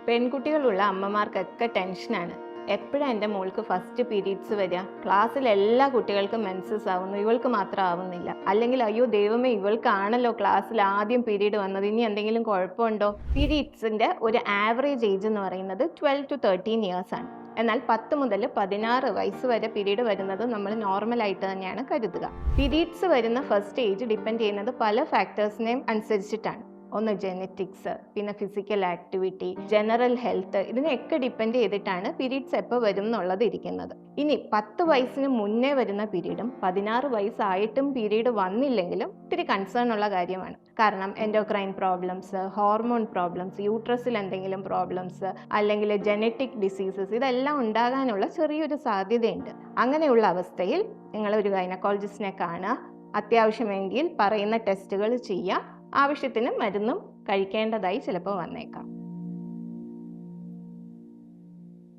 പെൺകുട്ടികളുള്ള അമ്മമാർക്കൊക്കെ ടെൻഷനാണ്. എപ്പോഴാണ് എൻ്റെ മോൾക്ക് ഫസ്റ്റ് പീരീഡ്സ് വരിക? ക്ലാസ്സിൽ എല്ലാ കുട്ടികൾക്കും മെൻസസ് ആവുന്നു, ഇവൾക്ക് മാത്രം ആവുന്നില്ല. അല്ലെങ്കിൽ അയ്യോ ദൈവമേ, ഇവൾക്കാണല്ലോ ക്ലാസ്സിൽ ആദ്യം പീരീഡ് വന്നത്, ഇനി എന്തെങ്കിലും കുഴപ്പമുണ്ടോ? പീരീഡ്സിൻ്റെ ഒരു ആവറേജ് ഏജ് എന്ന് പറയുന്നത് 12 to 13 ഇയേഴ്സ് ആണ്. എന്നാൽ 10 മുതൽ 16 വയസ്സ് വരെ പീരീഡ് വരുന്നത് നമ്മൾ നോർമലായിട്ട് തന്നെയാണ് കരുതുക. പീരീഡ്സ് വരുന്ന ഫസ്റ്റ് ഏജ് ഡിപ്പെൻഡ് ചെയ്യുന്നത് പല ഫാക്ടേഴ്സിനെയും അനുസരിച്ചിട്ടാണ്. ഒന്ന് ജെനറ്റിക്സ്, പിന്നെ ഫിസിക്കൽ ആക്ടിവിറ്റി, ജനറൽ ഹെൽത്ത്, ഇതിനെയൊക്കെ ഡിപ്പെൻഡ് ചെയ്തിട്ടാണ് പീരീഡ്സ് എപ്പോൾ വരും എന്നുള്ളത് ഇരിക്കുന്നത്. ഇനി 10 വയസ്സിന് മുന്നേ വരുന്ന പീരീഡും 16 വയസ്സായിട്ടും പീരീഡ് വന്നില്ലെങ്കിലും ഇത്തിരി കൺസേൺ ഉള്ള കാര്യമാണ്. കാരണം എൻഡോക്രൈൻ പ്രോബ്ലംസ്, ഹോർമോൺ പ്രോബ്ലംസ്, യൂട്രസിൽ എന്തെങ്കിലും പ്രോബ്ലംസ്, അല്ലെങ്കിൽ ജനറ്റിക് ഡിസീസസ്, ഇതെല്ലാം ഉണ്ടാകാനുള്ള ചെറിയൊരു സാധ്യതയുണ്ട്. അങ്ങനെയുള്ള അവസ്ഥയിൽ നിങ്ങൾ ഒരു ഗൈനക്കോളജിസ്റ്റിനെ കാണുക, അത്യാവശ്യമെങ്കിൽ പറയുന്ന ടെസ്റ്റുകൾ ചെയ്യുക, ആവശ്യത്തിന് മരുന്നും കഴിക്കേണ്ടതായി ചിലപ്പോൾ വന്നേക്കാം.